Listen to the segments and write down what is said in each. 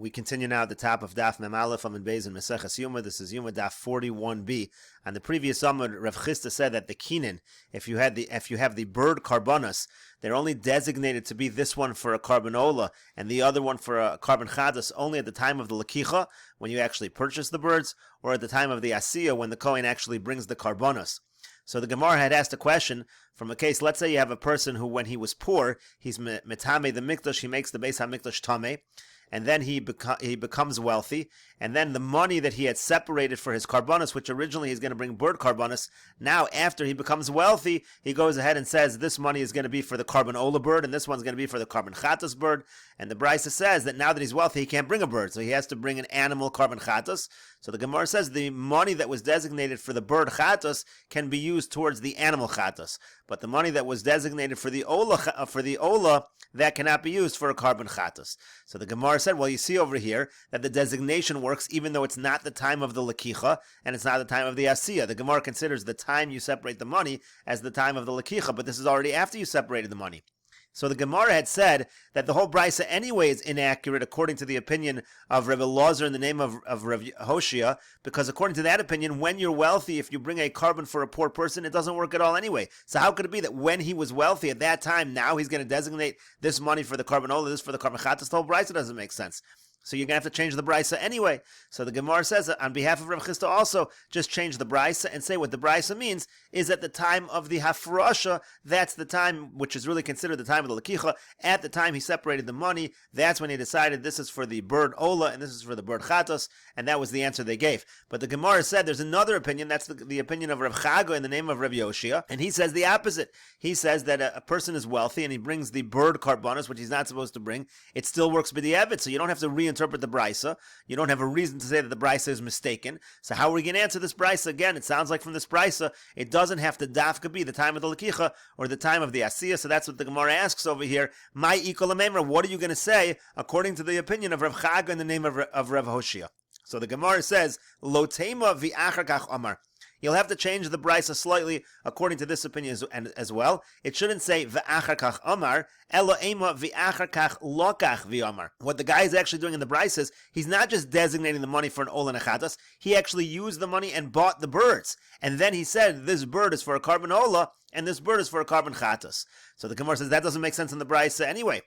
We continue now at the top of Daf Mem Aleph Amud Beis in Meseches Yoma. This is Yoma Daf 41b. On the previous Amud, Rav Chisda said that the kinin, if you have the bird karbonos, they're only designated to be this one for a carbanola and the other one for a carbon chadas only at the time of the lakicha, when you actually purchase the birds, or at the time of the asiya, when the kohen actually brings the karbonos. So the Gemara had asked a question from a case. Let's say you have a person who, when he was poor, he's metame the mikdash, he makes the Beis HaMikdash tameh, and then he becomes wealthy, and then the money that he had separated for his karbonos, which originally he's going to bring bird karbonos, now after he becomes wealthy, he goes ahead and says this money is going to be for the carbanola bird, and this one's going to be for the carbon chatas bird. And the Brisa says that now that he's wealthy, he can't bring a bird, so he has to bring an animal carbon chatas. So the Gemara says the money that was designated for the bird chatas can be used towards the animal chatas, but the money that was designated for the ola, that cannot be used for a carbon chatas. So the Gemara said, well, you see over here that the designation works even though it's not the time of the lakicha and it's not the time of the asiya. The Gemara considers the time you separate the money as the time of the lakicha, but this is already after you separated the money. So the Gemara had said that the whole brisa anyway is inaccurate according to the opinion of Rebbe Lozer in the name of Rav Hoshia, because according to that opinion, when you're wealthy, if you bring a carbon for a poor person, it doesn't work at all anyway. So how could it be that when he was wealthy at that time, now he's going to designate this money for the carbanola, this for the carbon chatas? The whole brisa doesn't make sense. So you're going to have to change the brisa anyway. So the Gemara says, on behalf of Rav Chisda also, just change the brisa and say what the brisa means is at the time of the hafrasha, that's the time which is really considered the time of the lakicha. At the time he separated the money, that's when he decided this is for the bird ola and this is for the bird chatas, and that was the answer they gave. But the Gemara said there's another opinion, that's the opinion of Rav Chaga in the name of Rav Yoshia, and he says the opposite. He says that a person is wealthy and he brings the bird karbonos, which he's not supposed to bring. It still works b'di'evet, so you don't have to reinterpret the brisa. You don't have a reason to say that the brisa is mistaken. So how are we going to answer this brisa? Again, it sounds like from this brisa, it doesn't have to dafka be the time of the lakicha or the time of the asiya. So that's what the Gemara asks over here. My ikol memra, what are you going to say according to the opinion of Rav Chaga in the name of Rav Hoshia? So the Gemara says, Lo tema v'achar kach amar. You'll have to change the brisa slightly according to this opinion as well. It shouldn't say v'achar kach amar, elo ema v'achar kach lokach v'amar. What the guy is actually doing in the brisa is he's not just designating the money for an ola and a chatas. He actually used the money and bought the birds, and then he said this bird is for a carbon ola and this bird is for a carbon chatas. So the Gemara says that doesn't make sense in the brisa anyway.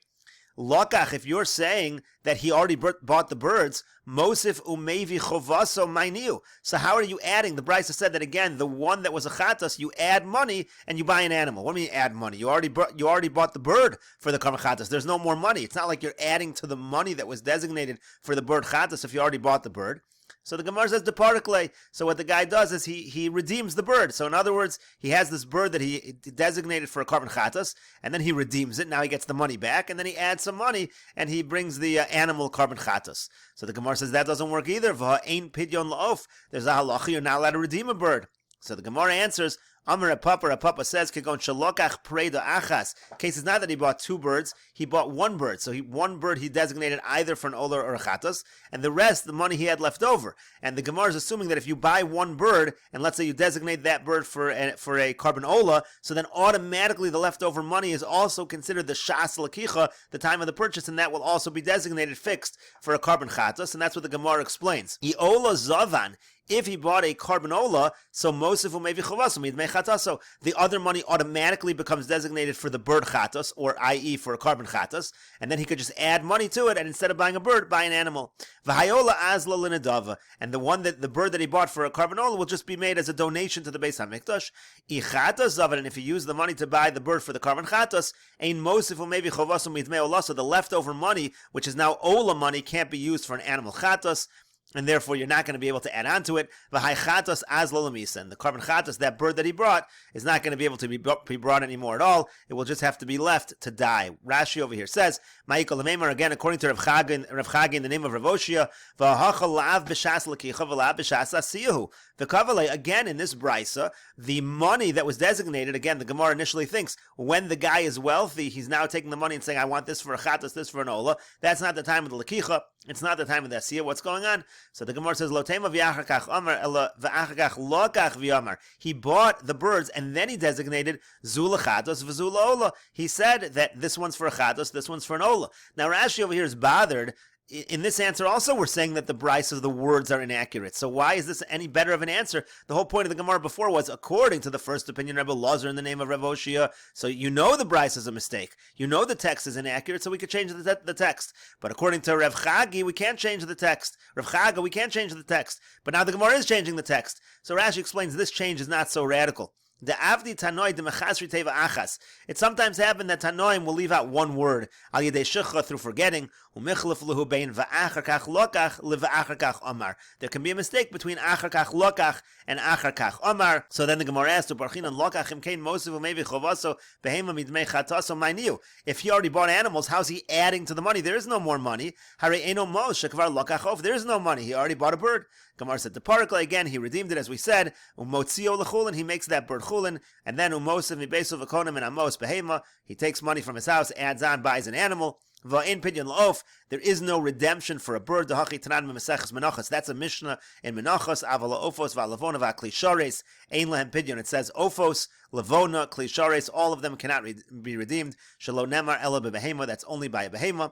Lokach, if you're saying that he already bought the birds, Mosif umevi chovaso mainiu. So how are you adding? The Brisa said that again, the one that was a chatas, you add money and you buy an animal. What do you mean add money? You already bought the bird for the karma chatas. There's no more money. It's not like you're adding to the money that was designated for the bird chatas if you already bought the bird. So the Gemara says departikle. So what the guy does is he redeems the bird. So in other words, he has this bird that he designated for a carbon chatas, and then he redeems it. Now he gets the money back, and then he adds some money, and he brings the animal carbon chatas. So the Gemara says that doesn't work either. V'ha'ein pidyon la'of. There's a halacha, you're not allowed to redeem a bird. So the Gemara answers, Amar Papa says, Kegon shalokach preda achas. Case is not that he bought two birds, he bought one bird. So one bird he designated either for an ola or a chatas, and the rest, the money he had left over. And the Gemara is assuming that if you buy one bird, and let's say you designate that bird for a carbon ola, so then automatically the leftover money is also considered the shas lakicha, the time of the purchase, and that will also be designated fixed for a carbon chatas, and that's what the Gemara explains. Iola zavan. If he bought a carbanola, so Mosifu maybe chavasum idmei chataso, the other money automatically becomes designated for the bird chatas, or i.e. for a carbon chatas, and then he could just add money to it, and instead of buying a bird, buy an animal. V'hayola azla linadava, and the bird that he bought for a carbanola will just be made as a donation to the Beis HaMikdash. Ichatas zavan, and if you use the money to buy the bird for the carbon chatas, ein Mosifu maybe chavasum idmei ola, so the leftover money, which is now ola money, can't be used for an animal chatas, and therefore you're not going to be able to add on to it. V'hai chatas az lo lamisa, and the carbon chatas, that bird that he brought, is not going to be able to be brought anymore at all. It will just have to be left to die. Rashi over here says, Ma'ikol lememar, again, according to Rav Chaga in the name of Rav Hoshia, v'hachal la'av b'shas l'kicha v'la'av b'shas asiyahu. The kavalei, again, in this brisa, the money that was designated, again, the Gemara initially thinks, when the guy is wealthy, he's now taking the money and saying, I want this for a chatas, this for an ola. That's not the time of the lakicha. It's not the time of the asiyah. What's going on? So the Gemara says, Lo tema v'achar kach amar, ela v'achar kach lo kach v'yamar. He bought the birds and then he designated zula chatos v'zula ola. He said that this one's for a chatos, this one's for an ola. Now Rashi over here is bothered. in this answer also, we're saying that the Bryce of the words are inaccurate. So why is this any better of an answer? The whole point of the Gemara before was, according to the first opinion, Rebbe Lazar in the name of Rav Oshia, so you know the Bryce is a mistake. You know the text is inaccurate, so we could change the text. But according to Rav Chagi, we can't change the text. Rav Chaga, we can't change the text. But now the Gemara is changing the text. So Rashi explains this change is not so radical. The avdi tanoi de mechasri teva achas. It sometimes happens that tanoim will leave out one word al yedei shechha through forgetting. Umichlef lehu bein va'achar kach lokach leva'achar kach omar. There can be a mistake between achar kach lokach and achar kach omar. So then the Gemara asks to Barchinan lokach im kein mosiv umevi chovaso behema midmei chataso ma'niu. If he already bought animals, how's he adding to the money? There is no more money. Hare eno mos shekvar lokach of. There is no money. He already bought a bird. Gemara said the particle again. He redeemed it as we said. Umotzio lechulin. He makes that bird chulin, and then umosiv mibeso v'konim and amos behema. He takes money from his house, adds on, buys an animal. Va'in pidyon la'of. There is no redemption for a bird. Dahachi tanan Meseches Menachos. That's a Mishnah in Menachos. Avala ofos va'lavona va'klishares. Ein lehem pidyon. It says ofos, lavona, klishares. All of them cannot be redeemed. Shelo nemar ela bebehema. That's only by a behema.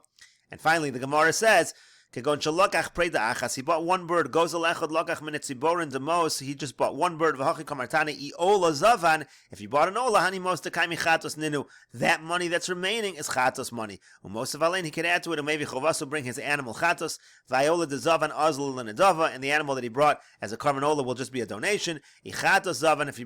And finally, the Gemara says, he bought one bird. Goes alechad lokach minetziborin demos. He just bought one bird. V'hachi kamartani iola zavan. If you bought an ola, hani mos tekaimi chatos ninu. That money that's remaining is chatos money. Umos of alein, he can add to it. Maybe chovasu bring his animal chatos. V'ayola de zavan azl lenedava, and the animal that he brought as a carbon ola will just be a donation. Ichatos zavan. If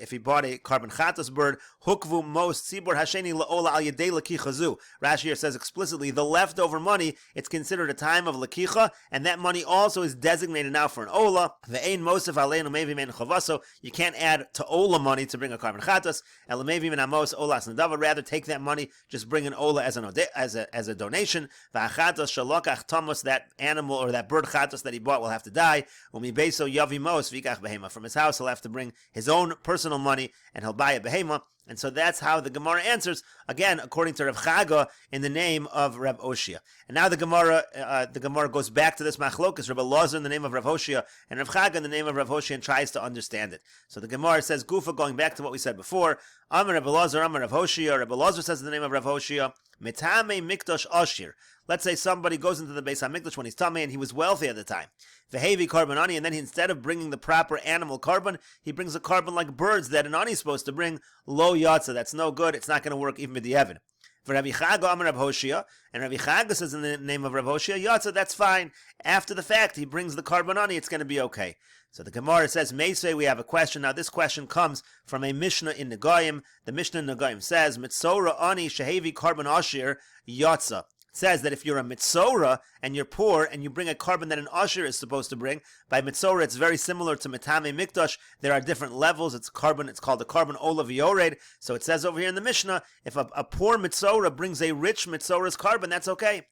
he bought a carbon chatos bird, hukvu mos tzibor hasheni laola al yedei lakichazu. Rashi here says explicitly the leftover money. It's considered a time of lakicha, and that money also is designated now for an ola. Ve'ein mosef aleinu mevi men chavaso. You can't add to ola money to bring a carbon chatas. Elamevi men amos olas nadava. Rather take that money, just bring an ola as a donation. Va'achatas shalokach tamos. That animal or that bird chatas that he bought will have to die. Umi beso yavi mos vikach behema. From his house he'll have to bring his own personal money and he'll buy a behema. And so that's how the Gemara answers, again, according to Rav Chaga, in the name of Rav Oshia. And now the Gemara goes back to this machlokas, Rav Lazar in the name of Rav Oshia, and Rav Chaga in the name of Rav Oshia, and tries to understand it. So the Gemara says, Gufa, going back to what we said before, Amar Rav Lazar, Amar Rav Oshia. Rav Lazar says in the name of Rav Oshia, Metame mikdash ashir. Let's say somebody goes into the Beis HaMikdash when he's tamei and he was wealthy at the time. Vehevi carbon ani, and then instead of bringing the proper animal carbon, he brings a carbon like birds that an ani is supposed to bring. Lo yatsa, that's no good. It's not going to work even with the Evan. For Rabbi Chaga, Amar Rav Hoshia, and Rabbi Chaga says in the name of Rav Hoshia, yatsa, that's fine. After the fact, he brings the carbon ani, it's going to be okay. So the Gemara says, Meisei, we have a question. Now this question comes from a Mishnah in Negayim. The Mishnah in Negayim says, Mitzora ani shehevi carbon ashir yatsa. It says that if you're a mitzora and you're poor and you bring a carbon that an usher is supposed to bring, by mitzora it's very similar to metame mikdash. There are different levels. It's called the carbon olav yored. So it says over here in the Mishnah, if a poor mitzora brings a rich mitzora's carbon, that's okay.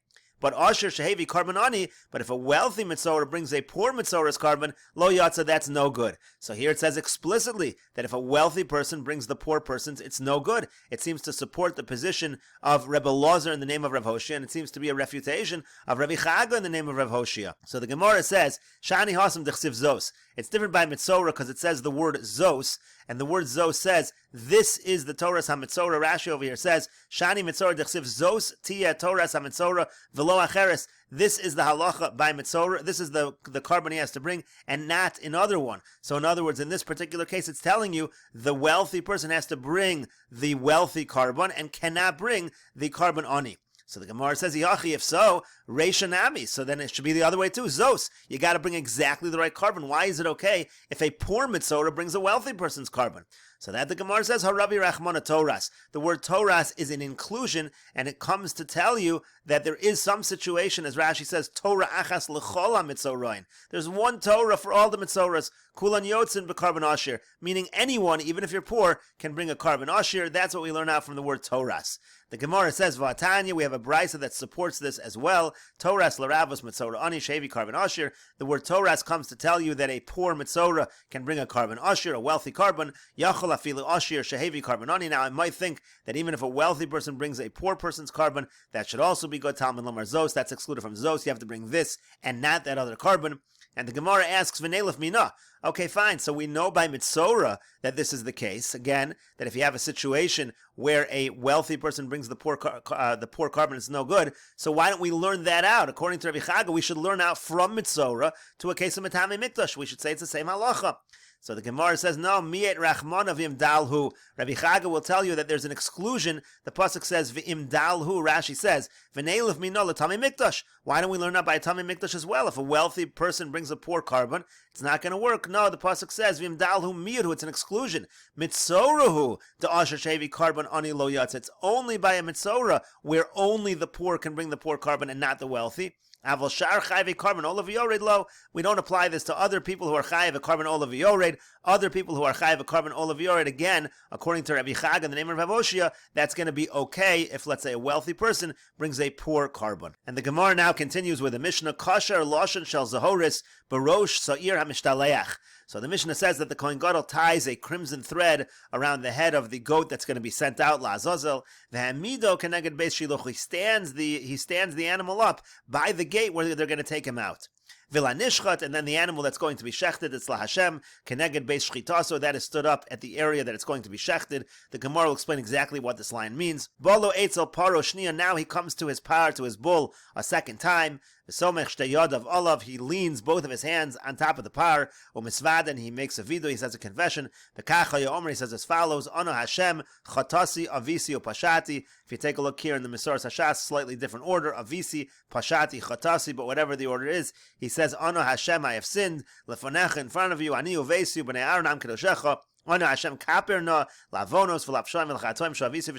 But asher shehevi carbon ani, but if a wealthy mitzora brings a poor mitzora's carbon, lo yatsa, that's no good. So here it says explicitly that if a wealthy person brings the poor person's, it's no good. It seems to support the position of Rebbe Lazar in the name of Rav Hoshia, and it seems to be a refutation of Rabbi Chaga in the name of Rav Hoshia. So the Gemara says, Shani hasam dechsiv zos. It's different by mitzora because it says the word zos, and the word zos says, this is the Torah's ha-mitzora. Rashi over here says, Shani mitzora dechsiv zos tia Torah's ha-mitzora velo acheres. This is the halacha by mitzora. This is the carbon he has to bring, and not another one. So in other words, in this particular case, it's telling you the wealthy person has to bring the wealthy carbon and cannot bring the carbon ani. So the Gemara says, Yachi, if so, Reisha Nami. So then it should be the other way too. Zos, you got to bring exactly the right carbon. Why is it okay if a poor mitzora brings a wealthy person's carbon? So that the Gemara says, Harabi Rachmana Toras. The word Toras is an inclusion, and it comes to tell you that there is some situation, as Rashi says, Torah achas l'chol ha-mitzorain. There's one Torah for all the mitzoras. Kulan yotzin b'carbon ashir. Meaning anyone, even if you're poor, can bring a carbon ashir. That's what we learn out from the word Toras. The Gemara says, V'atanya, we have a brisa that supports this as well. Toras l'ravos mitzora ani shevi carbon ashir. The word Toras comes to tell you that a poor mitzora can bring a carbon ashir, a wealthy carbon. Yachol afilu ashir shehevi carbon ani. Now I might think that even if a wealthy person brings a poor person's carbon, that should also be good. Talmud Lomar Zos, that's excluded from Zos. You have to bring this and not that other carbon. And the Gemara asks, V'nelef mina. Okay, fine. So we know by Mitzora that this is the case. Again, that if you have a situation where a wealthy person brings the poor carbon, it's no good. So why don't we learn that out? According to Rabbi Chaga, we should learn out from Mitzora to a case of Matame Mikdash. We should say it's the same halacha. So the Gemara says, no, mi'et rachman v'im dalhu. Rabbi Chaga will tell you that there's an exclusion. The pasuk says, v'im dalhu, Rashi says, v'neilef mino l'tamei mikdash. Why don't we learn that by tamei mikdash as well? If a wealthy person brings a poor carbon, it's not going to work. No, the pasuk says, v'im dalhu mi'ehu, it's an exclusion. Mitzorahu, the asher shevi carbon ani lo yatz. It's only by a mitzora where only the poor can bring the poor carbon and not the wealthy. Aval shar chayve carbon olav yored lo. We don't apply this to other people who are chayve a carbon olav yored. Other people who are chayve a carbon olav yored. Again, according to Rabbi Chaga, in the name of Rav Oshia, that's going to be okay if, let's say, a wealthy person brings a poor carbon. And the Gemara now continues with the Mishnah kasher loshen shel zahoris barosh sa'ir hamishtaleach. So the Mishnah says that the Kohen Gadol ties a crimson thread around the head of the goat that's going to be sent out, la'azazel. V'hamido keneged beis shiluch. He stands the animal up by the gate where they're going to take him out. Vila nishchat, and then the animal that's going to be shechted, it's lahashem, keneged beis shchitaso, that is stood up at the area that it's going to be shechted. The Gemara will explain exactly what this line means. Bolo eitzel paro shnia, now he comes to his par, to his bull, a second time. V'somech shtei yod of olav, he leans both of his hands on top of the par. U'misvaden, he makes a vidu, he says a confession. V'kacha yomer, he says as follows, Ono Hashem, chatasi, avisi, upashati. If you take a look here in the Mesoras Hashas, slightly different order, avisi, pashati, chatasi, but whatever the order is, he says, Ono Hashem, I have sinned, lefonecha, in front of you, ani uvesu, b'nei Aaron, am kedoshecha, Ono Hashem, kaper no, lavonos, v'lapshoim, v'lchatoim, shavisi,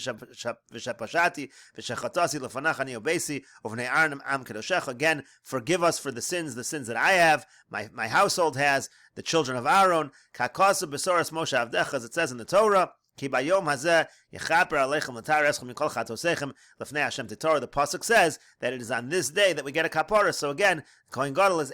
v'shapashati, v'shachatasi, lefonecha, ani uvesi, uvnei Aaron, am kedoshecha. Again, forgive us for the sins that I have, my household has, the children of Aaron, kakasa besoras Moshe avdecha, as it says in the Torah, Ki bayom hazeh yechaper aleichem l'tar eschem mikol chatosechem lefnei Hashem titorah. The pasuk says that it is on this day that we get a kapara. So again, Kohen Gadol is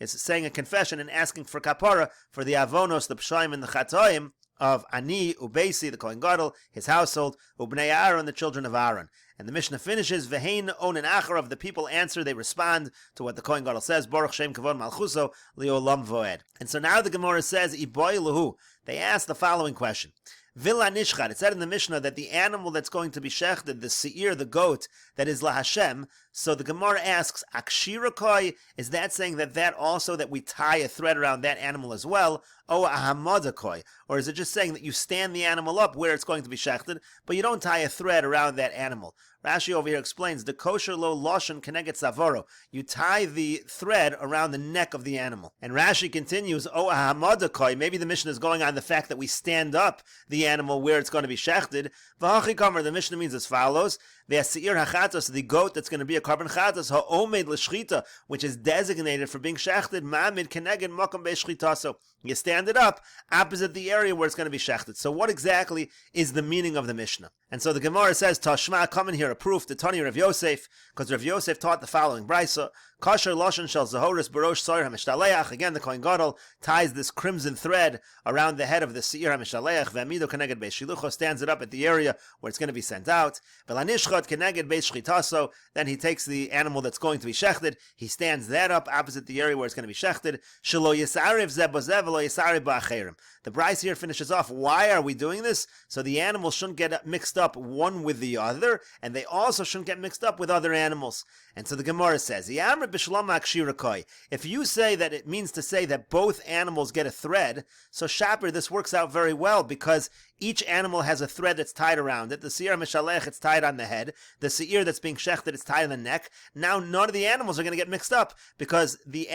saying a confession and asking for kapara for the avonos, the pshaim and the chatoim of Ani Ubeisi, the Kohen Gadol, his household, Ubnei Aaron, the children of Aaron. And the Mishnah finishes, Vehein onen achar, of the people answer, they respond to what the Kohen Gadol says, Baruch Shem Kavod Malchuso, Liolam Voed. And so now the Gemara says, Iboy Lahu, they ask the following question. Vila nishchat. It said in the Mishnah that the animal that's going to be shechted, the seir, the goat, that is lahashem. So the Gemara asks, Akshirakoi, is that saying that also, that we tie a thread around that animal as well? O ahamadakoi, or is it just saying that you stand the animal up where it's going to be shechted, but you don't tie a thread around that animal? Rashi over here explains, the kosher lo loshen keneget savoro. You tie the thread around the neck of the animal. And Rashi continues, O ahamadakoi, maybe the Mishnah is going on the fact that we stand up the animal where it's going to be shechted. V'hachikamer, the Mishnah means as follows, Ve'asir hachatos, the goat that's going to be a carbon chatos, ha'omed l'shchita, which is designated for being shechted, ma'amid keneged makam be'shchitaso. You stand it up opposite the area where it's going to be shechted. So what exactly is the meaning of the Mishnah? And so the Gemara says, Tashma, come in here, a proof, the Tani Rav Yosef, because Rav Yosef taught the following brisa, Kasher loshen shel zahoris barosh soir hamishtaleach. Again, the Kohen Gadol ties this crimson thread around the head of the seir hamishtaleach. Ve'amido keneged beis shilucho, stands it up at the area where it's going to be sent out. Ve'lanishchat keneged beis shchitaso. Then he takes the animal that's going to be shechted. He stands that up opposite the area where it's going to be shechted. Shelo yisarev ze bazev v'lo yisarev ba'acherim. The brisa here finishes off. Why are we doing this? So the animals shouldn't get mixed up one with the other, and they also shouldn't get mixed up with other animals. And so the Gemara says, if you say that it means to say that both animals get a thread, so Shaper, this works out very well, because each animal has a thread that's tied around it. The seir mishalech, it's tied on the head. The seir that's being shechted, it's tied on the neck. Now none of the animals are going to get mixed up, because the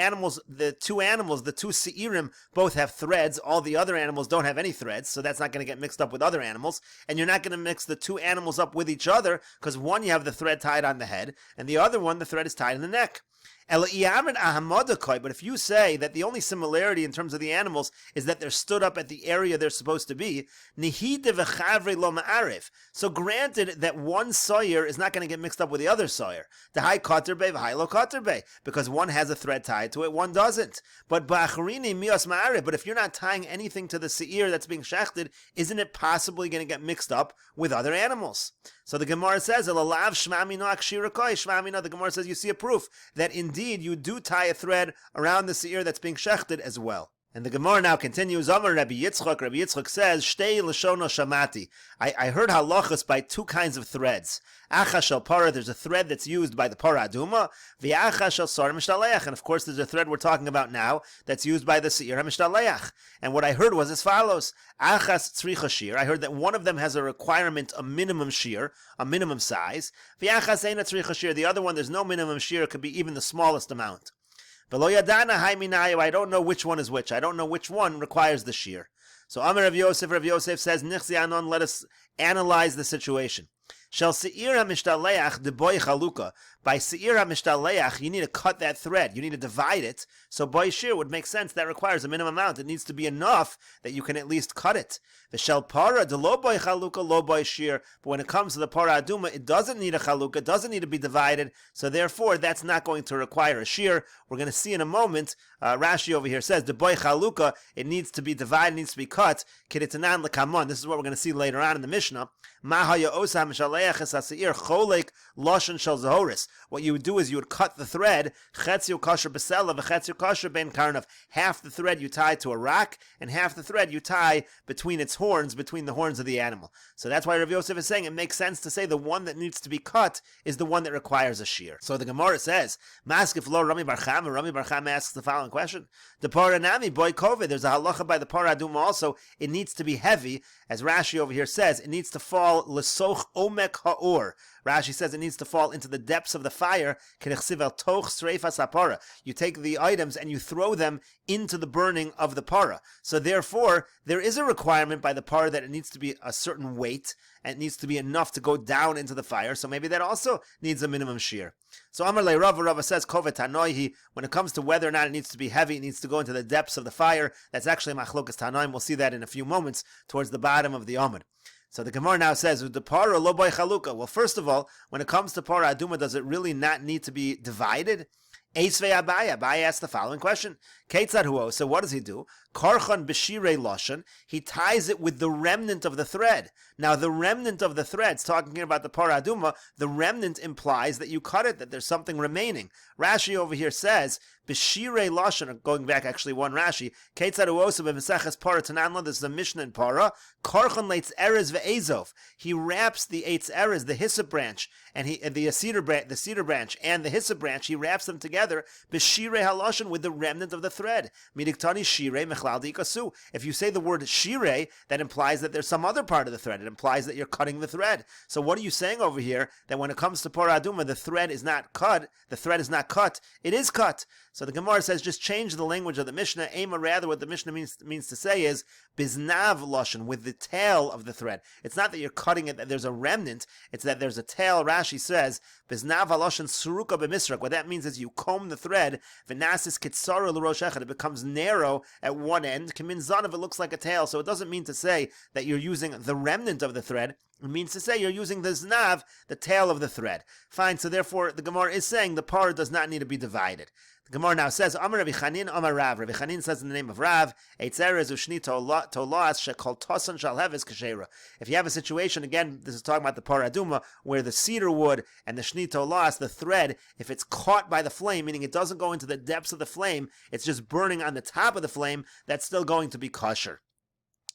two seirim, both have threads. All the other animals don't have any threads, so that's not going to get mixed up with other animals. And you're not going to mix the two animals up with each other, because one you have the thread tied on the head, and the other one the thread is tied in the neck. But if you say that the only similarity in terms of the animals is that they're stood up at the area they're supposed to be, so granted that one soyer is not going to get mixed up with the other soyer, because one has a thread tied to it, one doesn't. But if you're not tying anything to the seir that's being shechted, isn't it possibly going to get mixed up with other animals? So the Gemara says, the Gemara says, you see a proof that indeed you do tie a thread around the seir that's being shechted as well. And the Gemara now continues. Amar Rabbi Yitzchak says, Shtei Lashono Shamati. I heard halachas by two kinds of threads. Acha shel para, there's a thread that's used by the para aduma. V'acha shel sar mishtaleach. And of course there's a thread we're talking about now that's used by the seir mishtaleach. And what I heard was as follows. Achas tzricha shir. I heard that one of them has a requirement, a minimum shear, a minimum size. V'achas eina tzricha shir. The other one, there's no minimum shear. It could be even the smallest amount. I don't know which one is which. I don't know which one requires the shear. So Amar Rav Yosef says, Nichzi Anon, let us analyze the situation. Shall seir ha-mishtaleach deboy chaluka. By seir ha-mishtaleach, you need to cut that thread. You need to divide it. So boy shear would make sense. That requires a minimum amount. It needs to be enough that you can at least cut it. V'shel para de lo boy chaluka lo boy shear. But when it comes to the para aduma, it doesn't need a chaluka. It doesn't need to be divided. So therefore, that's not going to require a shear. We're going to see in a moment. Rashi over here says the boy chaluka. It needs to be divided. It needs to be cut. Kiditanan lekamon. This is what we're going to see later on in the Mishnah. Mahaya osa mishtaleach es haseir cholek loshen shel zahoris. What you would do is you would cut the thread, chetziu kasher besela v'chetziu kasher ben karnav. Half the thread you tie to a rock, and half the thread you tie between its horns, between the horns of the animal. So that's why Rav Yosef is saying it makes sense to say the one that needs to be cut is the one that requires a shear. So the Gemara says, Maskif lo Rami Bar Chama. Rami Bar Chama asks the following question. The paranami boy kovid. There's a halacha by the para aduma also. It needs to be heavy, as Rashi over here says. It needs to fall lesoch omek haor. Rashi says it needs to fall into the depths of the fire. You take the items and you throw them into the burning of the para. So therefore, there is a requirement by the para that it needs to be a certain weight, and it needs to be enough to go down into the fire. So maybe that also needs a minimum shear. So Amar Le Rava says, Kovet Tanoihi, when it comes to whether or not it needs to be heavy, it needs to go into the depths of the fire. That's actually Machlokas Tanoim. We'll see that in a few moments towards the bottom of the Amud. So the Gemara now says, the para lo boy chaluka. Well, first of all, when it comes to para aduma, does it really not need to be divided? Eisvei Abaya. Abaya asks the following question. Keitzad huo. So what does he do? Karchan b'shirei loshen. He ties it with the remnant of the thread. Now, the remnant of the threads, talking about the para aduma, the remnant implies that you cut it, that there's something remaining. Rashi over here says, b'shirei loshen, going back actually one Rashi, Keitzad huo so b'Meseches para tananla, this is a Mishnah in para, Karchan leitz erez ve'ezov. He wraps the eitz erez, the hyssop branch, and the cedar branch and the hyssop branch, he wraps them together, b'shirei haloshen, with the remnant of the thread. Midiktani shirei mechlal diikasu. If you say the word shirei, that implies that there's some other part of the thread. It implies that you're cutting the thread. So what are you saying over here? That when it comes to para aduma, the thread is not cut. The thread is not cut. It is cut. So the Gemara says, just change the language of the Mishnah. Ema, rather, what the Mishnah means to say is biznav loshen, with the tail of the thread. It's not that you're cutting it, that there's a remnant. It's that there's a tail. Rashi says biznav loshen suruka b'misrak. What that means is you comb the thread. V'nasis kitsaru l'rosh echad. It becomes narrow at one end. Kamin zanav, it looks like a tail. So it doesn't mean to say that you're using the remnant of the thread. It means to say you're using the znav, the tail of the thread. Fine. So therefore, the Gemara is saying the par does not need to be divided. The Gemara now says, Amar Rabbi Chanin, Amar Rav. Rabbi Chanin says in the name of Rav, if you have a situation, again, this is talking about the par aduma, where the cedar wood and the shni tolas, the thread, if it's caught by the flame, meaning it doesn't go into the depths of the flame, it's just burning on the top of the flame, that's still going to be kosher.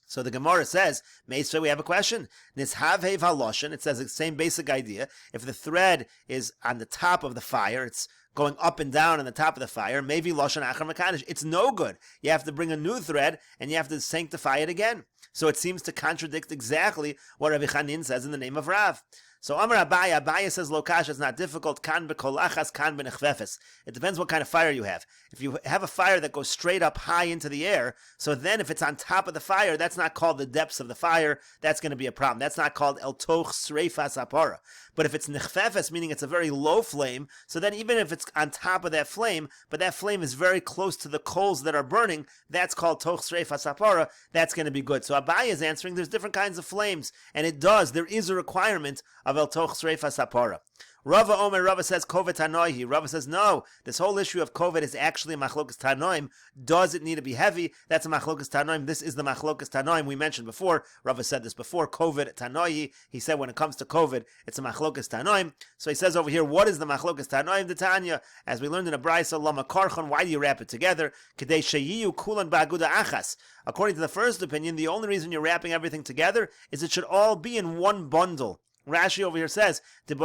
So the Gemara says, Meisvei, we have a question. Nishavhev haloshen. It says the same basic idea. If the thread is on the top of the fire, it's going up and down on the top of the fire, maybe loshen achar mekadosh. It's no good. You have to bring a new thread and you have to sanctify it again. So it seems to contradict exactly what Rabbi Chanin says in the name of Rav. So Amar Abaya says lokash is not difficult. Kan bekolachas, kan benechvefes. It depends what kind of fire you have. If you have a fire that goes straight up high into the air, so then if it's on top of the fire, that's not called the depths of the fire. That's going to be a problem. That's not called el toch sreifas apara. But if it's nechvefes, meaning it's a very low flame, so then even if it's on top of that flame, but that flame is very close to the coals that are burning, that's called toch sreifas apara. That's going to be good. So Abaya is answering there's different kinds of flames, and there is a requirement of el toch sreifas apara. Rava Omer, Rava says Kovet Tanoihi. Rava says no. This whole issue of Kovet is actually a Machlokas Tanoim. Does it need to be heavy? That's a Machlokas Tanoim. This is the Machlokas Tanoim we mentioned before. Rava said this before. Kovet Tanoihi. He said when it comes to Kovet, it's a Machlokas Tanoim. So he says over here, what is the Machlokas Tanoim? The Tanya, as we learned in a Brayso, Lama Karchon. Why do you wrap it together? Kedei sheyiyu kulan ba'aguda achas. According to the first opinion, the only reason you're wrapping everything together is it should all be in one bundle. Rashi over here says, it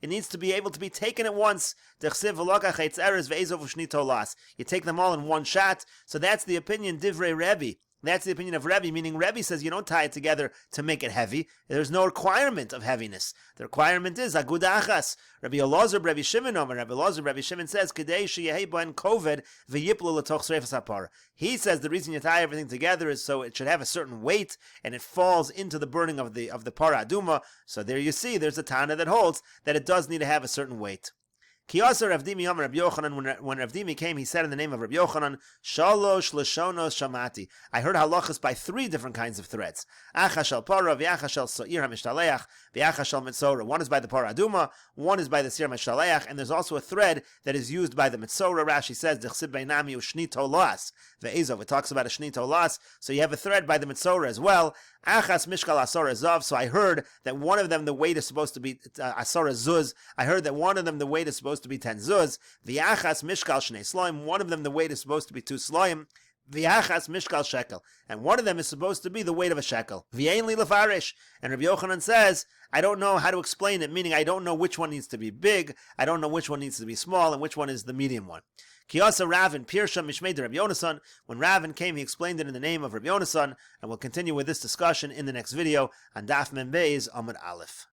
needs to be able to be taken at once. You take them all in one shot. So that's the opinion, Divrei Rebbe. That's the opinion of Rebbe, meaning Rebbe says you don't tie it together to make it heavy. There's no requirement of heaviness. The requirement is aguda achas. Rabbi Elazar, Rabbi Shimon, Rabbi Elazar, Rabbi Shimon says, Kedei sheyehei bo en koved v'yiplu l'toch sreifas hapara. He says the reason you tie everything together is so it should have a certain weight and it falls into the burning of the para aduma. So there you see, there's a Tana that holds that it does need to have a certain weight. Kiyasa Rav Dimi Yom Rabbi Yochanan, when Rav Dimi came, he said in the name of Rabbi Yochanan, Shalosh Lashonos Shamati. I heard halachas by 3 different kinds of threads. Acha shel para, v'acha shel Sa'ir HaMishtaleach, v'acha shel Mitzorah. One is by the para aduma, one is by the Sa'ir HaMishtaleach, and there's also a thread that is used by the Mitzorah. Rashi says, D'chsib beinami u'shni tolas. Ve'ezov, it talks about a shni tolas, so you have a thread by the Mitzorah as well. Achas mishkal asor zav. So I heard that one of them the weight is supposed to be asor zuz. I heard that one of them the weight is supposed to be 10 zuz. V'achas mishkal shnei sloim. One of them the weight is supposed to be 2 sloim. V'achas mishkal shekel. And one of them is supposed to be the weight of a shekel. V'yein li lefarish. And Rabbi Yochanan says, I don't know how to explain it, meaning I don't know which one needs to be big, I don't know which one needs to be small, and which one is the medium one. Kiyasa Ravin Pirsha Mishmei de Rabbi Yonasan. When Ravin came, he explained it in the name of Rabbi Yonasan, and we'll continue with this discussion in the next video on Daf Membeis Amud Aleph.